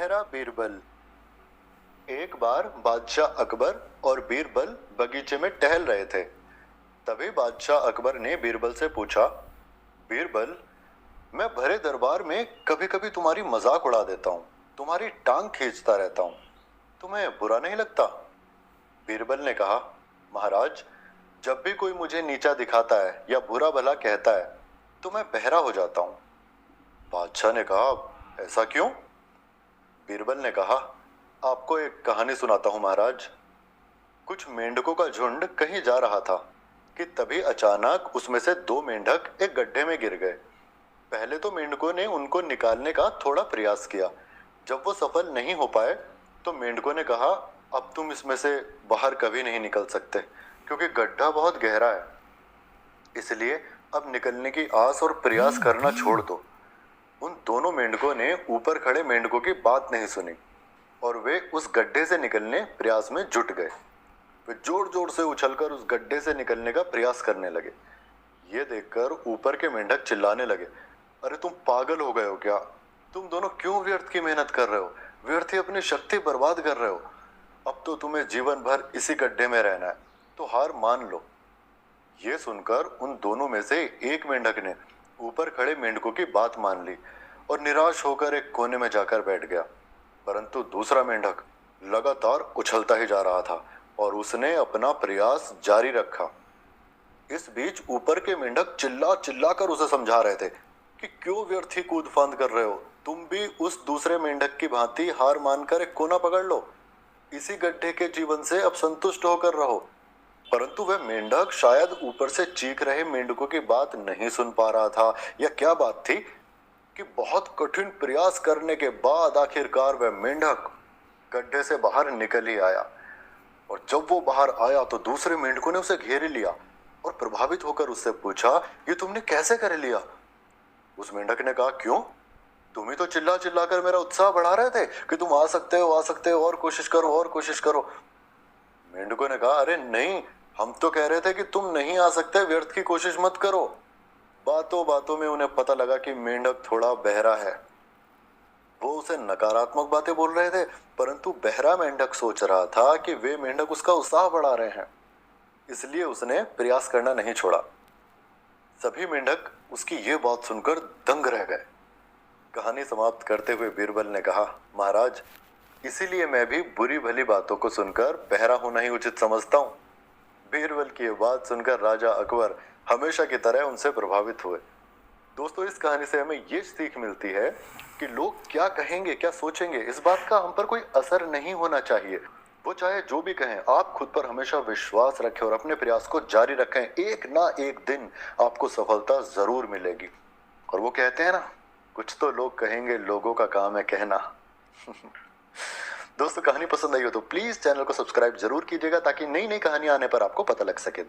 बहरा बीरबल। एक बार बादशाह अकबर और बीरबल बगीचे में टहल रहे थे। तभी बादशाह अकबर ने बीरबल से पूछा, बीरबल, मैं भरे दरबार में कभी कभी तुम्हारी मजाक उड़ा देता हूँ, तुम्हारी टांग खींचता रहता हूँ, तुम्हें बुरा नहीं लगता? बीरबल ने कहा, महाराज, जब भी कोई मुझे नीचा दिखाता है या बुरा भला कहता है तो मैं बहरा हो जाता हूँ। बादशाह ने कहा, ऐसा क्यों? बीरबल ने कहा, आपको एक कहानी सुनाता हूँ महाराज। कुछ मेंढकों का झुंड कहीं जा रहा था कि तभी अचानक उसमें से दो मेंढक एक गड्ढे में गिर गए। पहले तो मेंढकों ने उनको निकालने का थोड़ा प्रयास किया। जब वो सफल नहीं हो पाए तो मेंढकों ने कहा, अब तुम इसमें से बाहर कभी नहीं निकल सकते क्योंकि गड्ढा बहुत गहरा है, इसलिए अब निकलने की आस और प्रयास करना छोड़ दो। उन दोनों मेंढकों ने ऊपर खड़े मेंढकों की बात नहीं सुनी और वे उस गड्ढे से निकलने प्रयास में जुट गए। वे जोर जोर से उछलकर उस गड्ढे से निकलने का प्रयास करने लगे। ये देखकर ऊपर के मेंढक चिल्लाने लगे, अरे तुम पागल हो गए हो क्या? तुम दोनों क्यों व्यर्थ की मेहनत कर रहे हो? व्यर्थ ही अपनी शक्ति बर्बाद कर रहे हो। अब तो तुम्हें जीवन भर इसी गड्ढे में रहना है, तो हार मान लो। ये सुनकर उन दोनों में से एक मेंढक ने ऊपर खड़े मेंढकों की बात मान ली और निराश होकर एक कोने में जाकर बैठ गया। परंतु दूसरा मेंढक लगातार उछलता ही जा रहा था और उसने अपना प्रयास जारी रखा। इस बीच ऊपर के मेंढक चिल्ला चिल्ला कर उसे समझा रहे थे कि क्यों व्यर्थ ही कूद फांद कर रहे हो, तुम भी उस दूसरे मेंढक की भांति हार मानकर एक कोना पकड़ लो, इसी गड्ढे के जीवन से अब संतुष्ट होकर रहो। परंतु वह मेंढक शायद ऊपर से चीख रहे मेंढकों की बात नहीं सुन पा रहा था, या क्या बात थी कि बहुत कठिन प्रयास करने के बाद आखिरकार वह मेंढक गड्ढे से बाहर निकल ही आया। और जब वो बाहर आया तो दूसरे मेंढकों ने उसे घेर लिया और प्रभावित होकर उससे पूछा, ये तुमने कैसे कर लिया? उस मेंढक ने कहा, क्यों? तुम ही तो चिल्ला चिल्ला कर मेरा उत्साह बढ़ा रहे थे कि तुम आ सकते हो, आ सकते हो, और कोशिश करो, और कोशिश करो। मेंढकों ने कहा, अरे नहीं, हम तो कह रहे थे कि तुम नहीं आ सकते, व्यर्थ की कोशिश मत करो। बातों बातों में उन्हें पता लगा कि मेंढक थोड़ा बहरा है। वो उसे नकारात्मक बातें बोल रहे थे, परंतु बहरा मेंढक सोच रहा था कि वे मेंढक उसका उत्साह बढ़ा रहे हैं, इसलिए उसने प्रयास करना नहीं छोड़ा। सभी मेंढक उसकी ये बात सुनकर दंग रह गए। कहानी समाप्त करते हुए बीरबल ने कहा, महाराज, इसीलिए मैं भी बुरी भली बातों को सुनकर बहरा होना ही उचित समझता हूँ। बीरबल की ये बात सुनकर राजा अकबर हमेशा की तरह उनसे प्रभावित हुए। दोस्तों, इस कहानी से हमें ये सीख मिलती है कि लोग क्या कहेंगे, क्या सोचेंगे, इस बात का हम पर कोई असर नहीं होना चाहिए। वो चाहे जो भी कहें, आप खुद पर हमेशा विश्वास रखें और अपने प्रयास को जारी रखें। एक ना एक दिन आपको सफलता जरूर मिलेगी। और वो कहते हैं ना, कुछ तो लोग कहेंगे, लोगों का काम है कहना। दोस्तों, कहानी पसंद आई हो तो प्लीज चैनल को सब्सक्राइब जरूर कीजिएगा ताकि नई नई कहानी आने पर आपको पता लग सके।